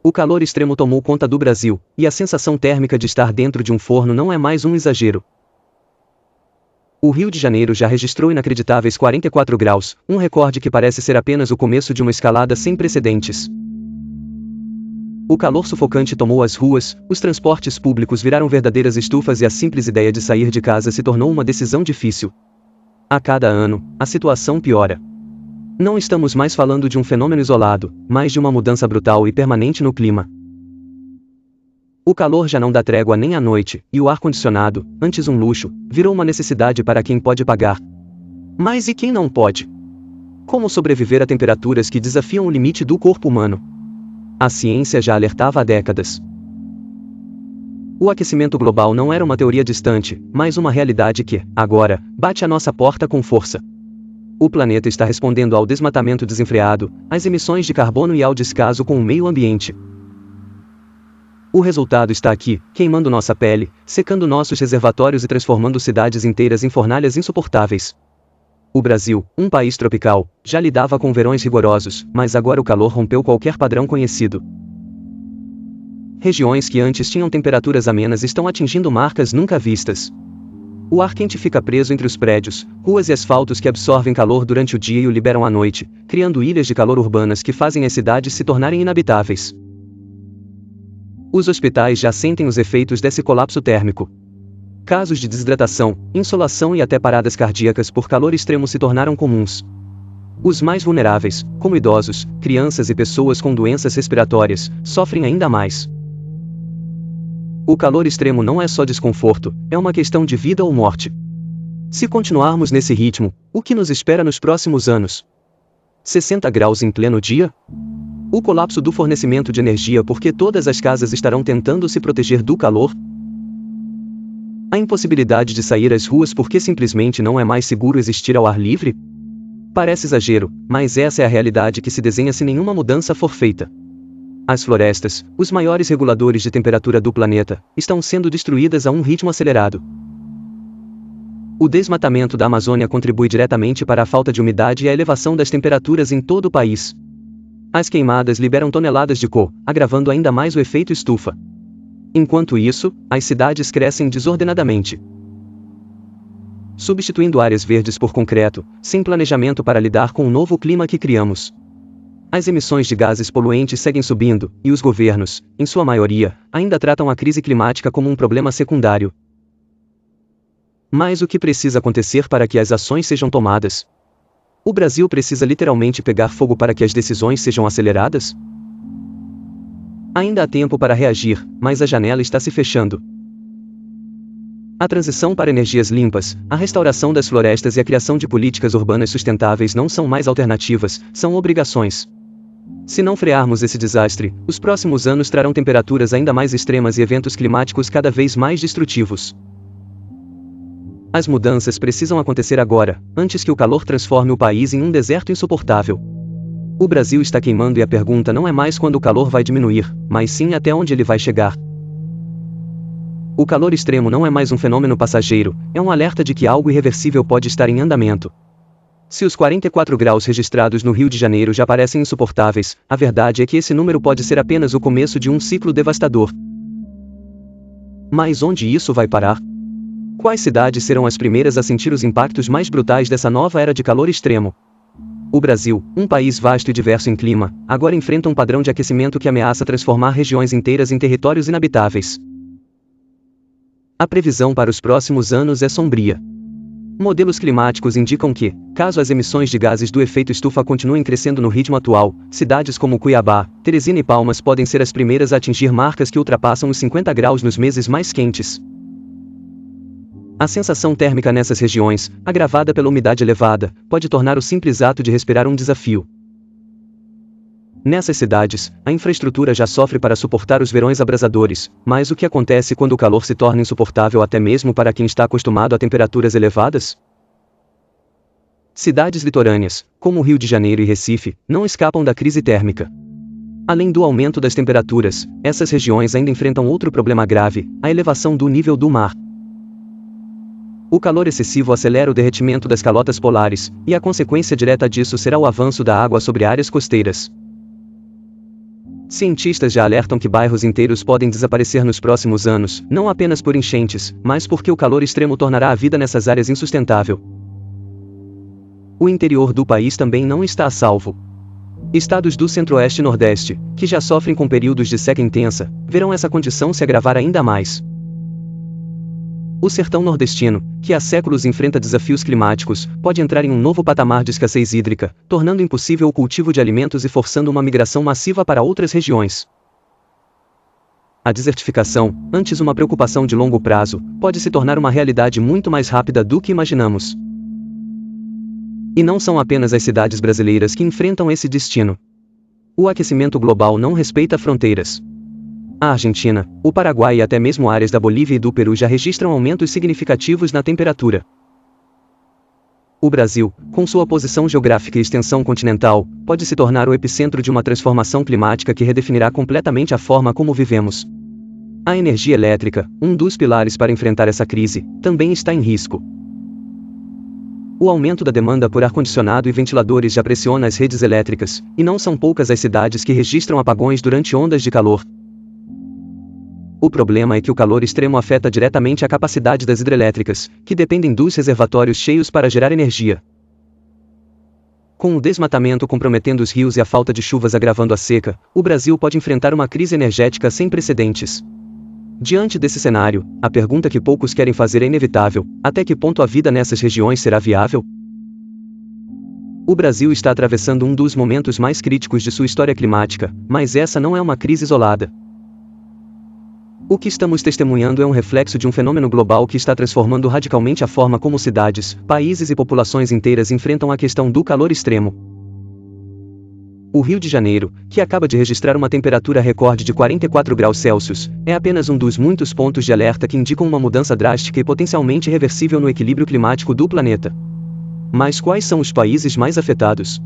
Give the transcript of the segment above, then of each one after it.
O calor extremo tomou conta do Brasil, e a sensação térmica de estar dentro de um forno não é mais um exagero. O Rio de Janeiro já registrou inacreditáveis 44 graus, um recorde que parece ser apenas o começo de uma escalada sem precedentes. O calor sufocante tomou as ruas, os transportes públicos viraram verdadeiras estufas e a simples ideia de sair de casa se tornou uma decisão difícil. A cada ano, a situação piora. Não estamos mais falando de um fenômeno isolado, mas de uma mudança brutal e permanente no clima. O calor já não dá trégua nem à noite, e o ar-condicionado, antes um luxo, virou uma necessidade para quem pode pagar. Mas e quem não pode? Como sobreviver a temperaturas que desafiam o limite do corpo humano? A ciência já alertava há décadas. O aquecimento global não era uma teoria distante, mas uma realidade que, agora, bate à nossa porta com força. O planeta está respondendo ao desmatamento desenfreado, às emissões de carbono e ao descaso com o meio ambiente. O resultado está aqui, queimando nossa pele, secando nossos reservatórios e transformando cidades inteiras em fornalhas insuportáveis. O Brasil, um país tropical, já lidava com verões rigorosos, mas agora o calor rompeu qualquer padrão conhecido. Regiões que antes tinham temperaturas amenas estão atingindo marcas nunca vistas. O ar quente fica preso entre os prédios, ruas e asfaltos que absorvem calor durante o dia e o liberam à noite, criando ilhas de calor urbanas que fazem as cidades se tornarem inabitáveis. Os hospitais já sentem os efeitos desse colapso térmico. Casos de desidratação, insolação e até paradas cardíacas por calor extremo se tornaram comuns. Os mais vulneráveis, como idosos, crianças e pessoas com doenças respiratórias, sofrem ainda mais. O calor extremo não é só desconforto, é uma questão de vida ou morte. Se continuarmos nesse ritmo, o que nos espera nos próximos anos? 60 graus em pleno dia? O colapso do fornecimento de energia porque todas as casas estarão tentando se proteger do calor? A impossibilidade de sair às ruas porque simplesmente não é mais seguro existir ao ar livre? Parece exagero, mas essa é a realidade que se desenha se nenhuma mudança for feita. As florestas, os maiores reguladores de temperatura do planeta, estão sendo destruídas a um ritmo acelerado. O desmatamento da Amazônia contribui diretamente para a falta de umidade e a elevação das temperaturas em todo o país. As queimadas liberam toneladas de CO, agravando ainda mais o efeito estufa. Enquanto isso, as cidades crescem desordenadamente, substituindo áreas verdes por concreto, sem planejamento para lidar com o novo clima que criamos. As emissões de gases poluentes seguem subindo, e os governos, em sua maioria, ainda tratam a crise climática como um problema secundário. Mas o que precisa acontecer para que as ações sejam tomadas? O Brasil precisa literalmente pegar fogo para que as decisões sejam aceleradas? Ainda há tempo para reagir, mas a janela está se fechando. A transição para energias limpas, a restauração das florestas e a criação de políticas urbanas sustentáveis não são mais alternativas, são obrigações. Se não frearmos esse desastre, os próximos anos trarão temperaturas ainda mais extremas e eventos climáticos cada vez mais destrutivos. As mudanças precisam acontecer agora, antes que o calor transforme o país em um deserto insuportável. O Brasil está queimando e a pergunta não é mais quando o calor vai diminuir, mas sim até onde ele vai chegar. O calor extremo não é mais um fenômeno passageiro, é um alerta de que algo irreversível pode estar em andamento. Se os 44 graus registrados no Rio de Janeiro já parecem insuportáveis, a verdade é que esse número pode ser apenas o começo de um ciclo devastador. Mas onde isso vai parar? Quais cidades serão as primeiras a sentir os impactos mais brutais dessa nova era de calor extremo? O Brasil, um país vasto e diverso em clima, agora enfrenta um padrão de aquecimento que ameaça transformar regiões inteiras em territórios inabitáveis. A previsão para os próximos anos é sombria. Modelos climáticos indicam que, caso as emissões de gases do efeito estufa continuem crescendo no ritmo atual, cidades como Cuiabá, Teresina e Palmas podem ser as primeiras a atingir marcas que ultrapassam os 50 graus nos meses mais quentes. A sensação térmica nessas regiões, agravada pela umidade elevada, pode tornar o simples ato de respirar um desafio. Nessas cidades, a infraestrutura já sofre para suportar os verões abrasadores, mas o que acontece quando o calor se torna insuportável até mesmo para quem está acostumado a temperaturas elevadas? Cidades litorâneas, como Rio de Janeiro e Recife, não escapam da crise térmica. Além do aumento das temperaturas, essas regiões ainda enfrentam outro problema grave, a elevação do nível do mar. O calor excessivo acelera o derretimento das calotas polares, e a consequência direta disso será o avanço da água sobre áreas costeiras. Cientistas já alertam que bairros inteiros podem desaparecer nos próximos anos, não apenas por enchentes, mas porque o calor extremo tornará a vida nessas áreas insustentável. O interior do país também não está a salvo. Estados do Centro-Oeste e Nordeste, que já sofrem com períodos de seca intensa, verão essa condição se agravar ainda mais. O sertão nordestino, que há séculos enfrenta desafios climáticos, pode entrar em um novo patamar de escassez hídrica, tornando impossível o cultivo de alimentos e forçando uma migração massiva para outras regiões. A desertificação, antes uma preocupação de longo prazo, pode se tornar uma realidade muito mais rápida do que imaginamos. E não são apenas as cidades brasileiras que enfrentam esse destino. O aquecimento global não respeita fronteiras. A Argentina, o Paraguai e até mesmo áreas da Bolívia e do Peru já registram aumentos significativos na temperatura. O Brasil, com sua posição geográfica e extensão continental, pode se tornar o epicentro de uma transformação climática que redefinirá completamente a forma como vivemos. A energia elétrica, um dos pilares para enfrentar essa crise, também está em risco. O aumento da demanda por ar-condicionado e ventiladores já pressiona as redes elétricas, e não são poucas as cidades que registram apagões durante ondas de calor. O problema é que o calor extremo afeta diretamente a capacidade das hidrelétricas, que dependem dos reservatórios cheios para gerar energia. Com o desmatamento comprometendo os rios e a falta de chuvas agravando a seca, o Brasil pode enfrentar uma crise energética sem precedentes. Diante desse cenário, a pergunta que poucos querem fazer é inevitável: até que ponto a vida nessas regiões será viável? O Brasil está atravessando um dos momentos mais críticos de sua história climática, mas essa não é uma crise isolada. O que estamos testemunhando é um reflexo de um fenômeno global que está transformando radicalmente a forma como cidades, países e populações inteiras enfrentam a questão do calor extremo. O Rio de Janeiro, que acaba de registrar uma temperatura recorde de 44 graus Celsius, é apenas um dos muitos pontos de alerta que indicam uma mudança drástica e potencialmente irreversível no equilíbrio climático do planeta. Mas quais são os países mais afetados?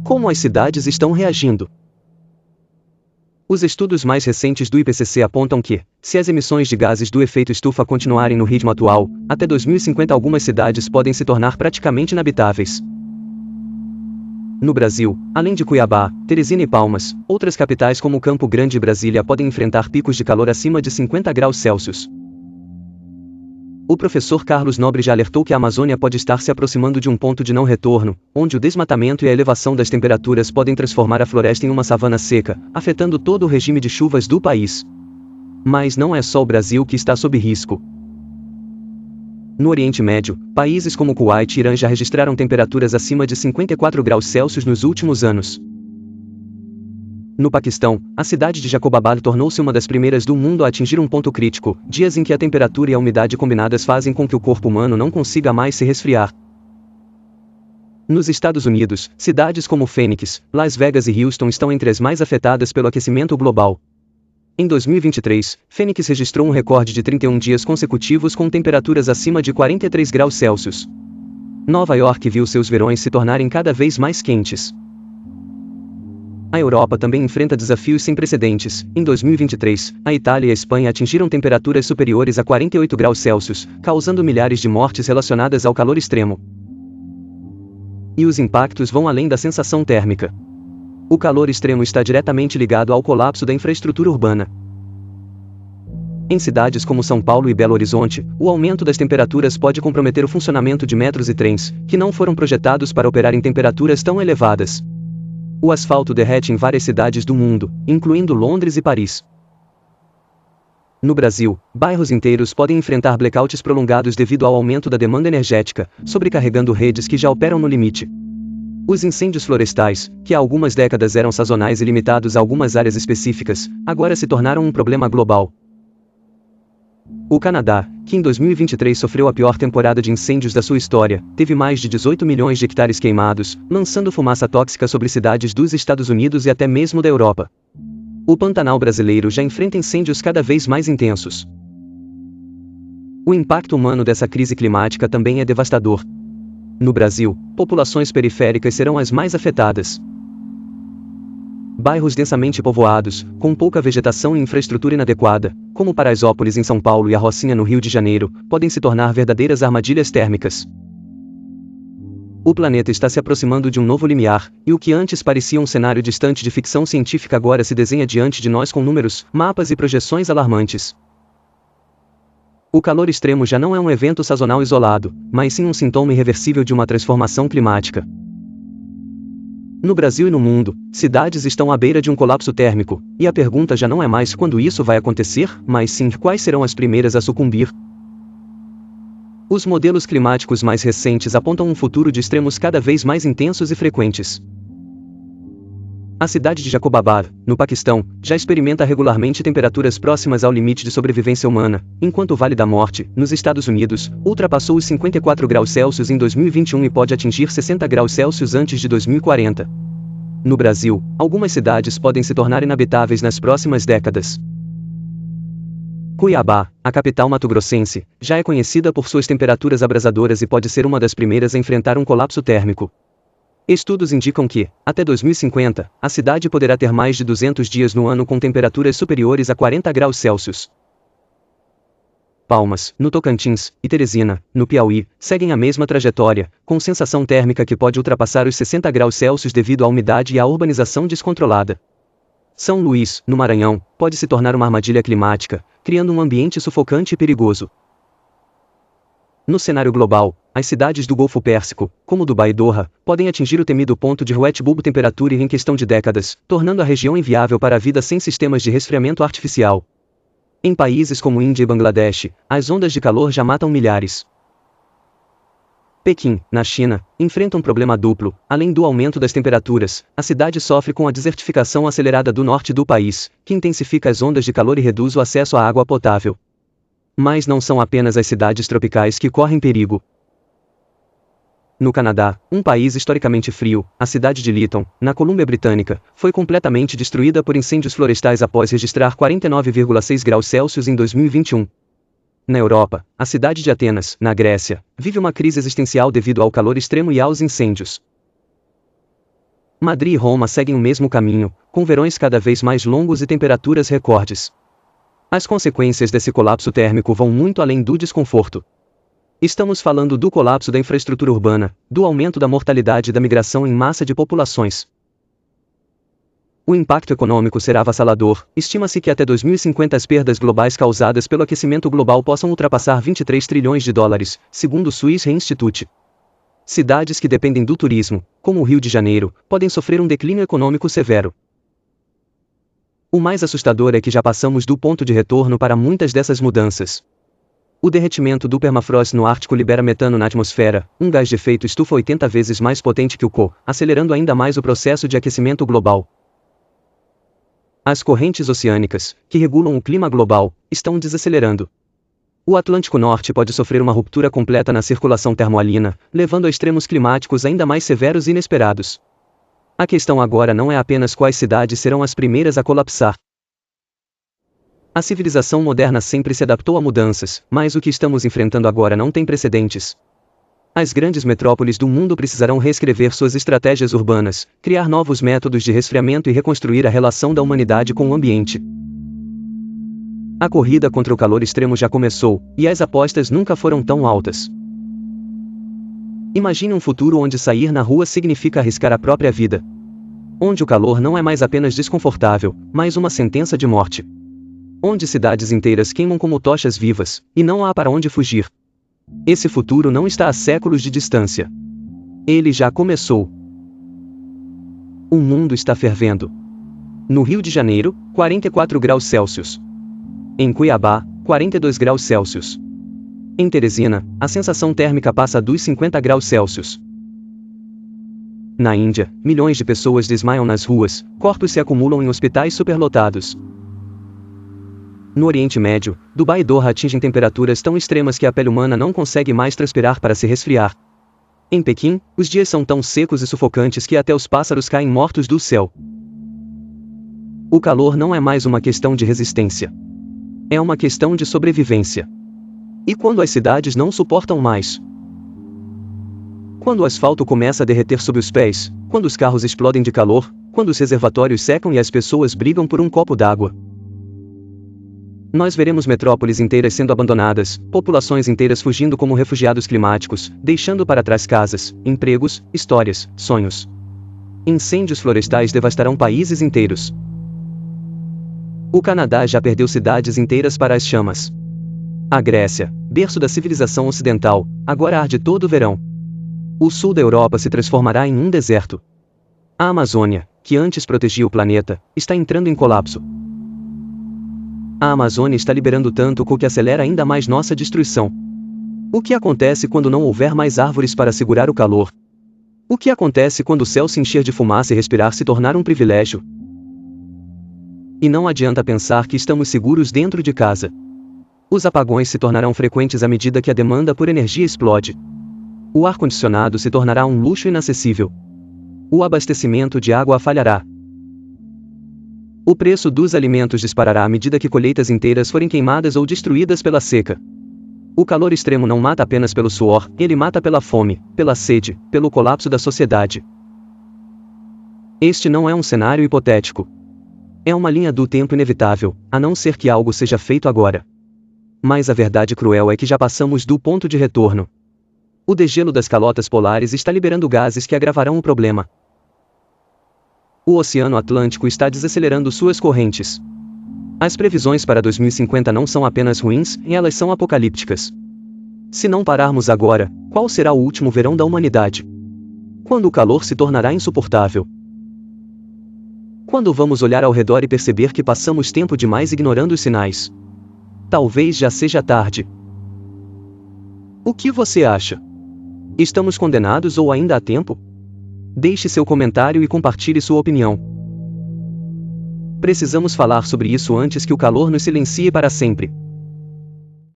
Como as cidades estão reagindo? Os estudos mais recentes do IPCC apontam que, se as emissões de gases do efeito estufa continuarem no ritmo atual, até 2050 algumas cidades podem se tornar praticamente inabitáveis. No Brasil, além de Cuiabá, Teresina e Palmas, outras capitais como Campo Grande e Brasília podem enfrentar picos de calor acima de 50 graus Celsius. O professor Carlos Nobre já alertou que a Amazônia pode estar se aproximando de um ponto de não retorno, onde o desmatamento e a elevação das temperaturas podem transformar a floresta em uma savana seca, afetando todo o regime de chuvas do país. Mas não é só o Brasil que está sob risco. No Oriente Médio, países como Kuwait e Irã já registraram temperaturas acima de 54 graus Celsius nos últimos anos. No Paquistão, a cidade de Jacobabad tornou-se uma das primeiras do mundo a atingir um ponto crítico, dias em que a temperatura e a umidade combinadas fazem com que o corpo humano não consiga mais se resfriar. Nos Estados Unidos, cidades como Phoenix, Las Vegas e Houston estão entre as mais afetadas pelo aquecimento global. Em 2023, Phoenix registrou um recorde de 31 dias consecutivos com temperaturas acima de 43 graus Celsius. Nova York viu seus verões se tornarem cada vez mais quentes. A Europa também enfrenta desafios sem precedentes. Em 2023, a Itália e a Espanha atingiram temperaturas superiores a 48 graus Celsius, causando milhares de mortes relacionadas ao calor extremo. E os impactos vão além da sensação térmica. O calor extremo está diretamente ligado ao colapso da infraestrutura urbana. Em cidades como São Paulo e Belo Horizonte, o aumento das temperaturas pode comprometer o funcionamento de metrôs e trens, que não foram projetados para operar em temperaturas tão elevadas. O asfalto derrete em várias cidades do mundo, incluindo Londres e Paris. No Brasil, bairros inteiros podem enfrentar blackouts prolongados devido ao aumento da demanda energética, sobrecarregando redes que já operam no limite. Os incêndios florestais, que há algumas décadas eram sazonais e limitados a algumas áreas específicas, agora se tornaram um problema global. O Canadá, que em 2023 sofreu a pior temporada de incêndios da sua história, teve mais de 18 milhões de hectares queimados, lançando fumaça tóxica sobre cidades dos Estados Unidos e até mesmo da Europa. O Pantanal brasileiro já enfrenta incêndios cada vez mais intensos. O impacto humano dessa crise climática também é devastador. No Brasil, populações periféricas serão as mais afetadas. Bairros densamente povoados, com pouca vegetação e infraestrutura inadequada, como Paraisópolis em São Paulo e a Rocinha no Rio de Janeiro, podem se tornar verdadeiras armadilhas térmicas. O planeta está se aproximando de um novo limiar, e o que antes parecia um cenário distante de ficção científica agora se desenha diante de nós com números, mapas e projeções alarmantes. O calor extremo já não é um evento sazonal isolado, mas sim um sintoma irreversível de uma transformação climática. No Brasil e no mundo, cidades estão à beira de um colapso térmico, e a pergunta já não é mais quando isso vai acontecer, mas sim quais serão as primeiras a sucumbir. Os modelos climáticos mais recentes apontam um futuro de extremos cada vez mais intensos e frequentes. A cidade de Jacobabad, no Paquistão, já experimenta regularmente temperaturas próximas ao limite de sobrevivência humana, enquanto o Vale da Morte, nos Estados Unidos, ultrapassou os 54 graus Celsius em 2021 e pode atingir 60 graus Celsius antes de 2040. No Brasil, algumas cidades podem se tornar inabitáveis nas próximas décadas. Cuiabá, a capital mato-grossense, já é conhecida por suas temperaturas abrasadoras e pode ser uma das primeiras a enfrentar um colapso térmico. Estudos indicam que, até 2050, a cidade poderá ter mais de 200 dias no ano com temperaturas superiores a 40 graus Celsius. Palmas, no Tocantins, e Teresina, no Piauí, seguem a mesma trajetória, com sensação térmica que pode ultrapassar os 60 graus Celsius devido à umidade e à urbanização descontrolada. São Luís, no Maranhão, pode se tornar uma armadilha climática, criando um ambiente sufocante e perigoso. No cenário global, as cidades do Golfo Pérsico, como Dubai e Doha, podem atingir o temido ponto de Red Bulb temperatura em questão de décadas, tornando a região inviável para a vida sem sistemas de resfriamento artificial. Em países como Índia e Bangladesh, as ondas de calor já matam milhares. Pequim, na China, enfrenta um problema duplo. Além do aumento das temperaturas, a cidade sofre com a desertificação acelerada do norte do país, que intensifica as ondas de calor e reduz o acesso à água potável. Mas não são apenas as cidades tropicais que correm perigo. No Canadá, um país historicamente frio, a cidade de Lytton, na Colômbia Britânica, foi completamente destruída por incêndios florestais após registrar 49,6 graus Celsius em 2021. Na Europa, a cidade de Atenas, na Grécia, vive uma crise existencial devido ao calor extremo e aos incêndios. Madrid e Roma seguem o mesmo caminho, com verões cada vez mais longos e temperaturas recordes. As consequências desse colapso térmico vão muito além do desconforto. Estamos falando do colapso da infraestrutura urbana, do aumento da mortalidade e da migração em massa de populações. O impacto econômico será avassalador. Estima-se que até 2050 as perdas globais causadas pelo aquecimento global possam ultrapassar 23 trilhões de dólares, segundo o Swiss Re Institute. Cidades que dependem do turismo, como o Rio de Janeiro, podem sofrer um declínio econômico severo. O mais assustador é que já passamos do ponto de retorno para muitas dessas mudanças. O derretimento do permafrost no Ártico libera metano na atmosfera, um gás de efeito estufa 80 vezes mais potente que o CO, acelerando ainda mais o processo de aquecimento global. As correntes oceânicas, que regulam o clima global, estão desacelerando. O Atlântico Norte pode sofrer uma ruptura completa na circulação termoalina, levando a extremos climáticos ainda mais severos e inesperados. A questão agora não é apenas quais cidades serão as primeiras a colapsar. A civilização moderna sempre se adaptou a mudanças, mas o que estamos enfrentando agora não tem precedentes. As grandes metrópoles do mundo precisarão reescrever suas estratégias urbanas, criar novos métodos de resfriamento e reconstruir a relação da humanidade com o ambiente. A corrida contra o calor extremo já começou, e as apostas nunca foram tão altas. Imagine um futuro onde sair na rua significa arriscar a própria vida. Onde o calor não é mais apenas desconfortável, mas uma sentença de morte. Onde cidades inteiras queimam como tochas vivas, e não há para onde fugir. Esse futuro não está a séculos de distância. Ele já começou. O mundo está fervendo. No Rio de Janeiro, 44 graus Celsius. Em Cuiabá, 42 graus Celsius. Em Teresina, a sensação térmica passa dos 50 graus Celsius. Na Índia, milhões de pessoas desmaiam nas ruas, corpos se acumulam em hospitais superlotados. No Oriente Médio, Dubai e Doha atingem temperaturas tão extremas que a pele humana não consegue mais transpirar para se resfriar. Em Pequim, os dias são tão secos e sufocantes que até os pássaros caem mortos do céu. O calor não é mais uma questão de resistência. É uma questão de sobrevivência. E quando as cidades não suportam mais? Quando o asfalto começa a derreter sob os pés, quando os carros explodem de calor, quando os reservatórios secam e as pessoas brigam por um copo d'água. Nós veremos metrópoles inteiras sendo abandonadas, populações inteiras fugindo como refugiados climáticos, deixando para trás casas, empregos, histórias, sonhos. Incêndios florestais devastarão países inteiros. O Canadá já perdeu cidades inteiras para as chamas. A Grécia, berço da civilização ocidental, agora arde todo o verão. O sul da Europa se transformará em um deserto. A Amazônia, que antes protegia o planeta, está entrando em colapso. A Amazônia está liberando tanto que acelera ainda mais nossa destruição. O que acontece quando não houver mais árvores para segurar o calor? O que acontece quando o céu se encher de fumaça e respirar se tornar um privilégio? E não adianta pensar que estamos seguros dentro de casa. Os apagões se tornarão frequentes à medida que a demanda por energia explode. O ar-condicionado se tornará um luxo inacessível. O abastecimento de água falhará. O preço dos alimentos disparará à medida que colheitas inteiras forem queimadas ou destruídas pela seca. O calor extremo não mata apenas pelo suor, ele mata pela fome, pela sede, pelo colapso da sociedade. Este não é um cenário hipotético. É uma linha do tempo inevitável, a não ser que algo seja feito agora. Mas a verdade cruel é que já passamos do ponto de retorno. O degelo das calotas polares está liberando gases que agravarão o problema. O Oceano Atlântico está desacelerando suas correntes. As previsões para 2050 não são apenas ruins, elas são apocalípticas. Se não pararmos agora, qual será o último verão da humanidade? Quando o calor se tornará insuportável? Quando vamos olhar ao redor e perceber que passamos tempo demais ignorando os sinais? Talvez já seja tarde. O que você acha? Estamos condenados ou ainda há tempo? Deixe seu comentário e compartilhe sua opinião. Precisamos falar sobre isso antes que o calor nos silencie para sempre.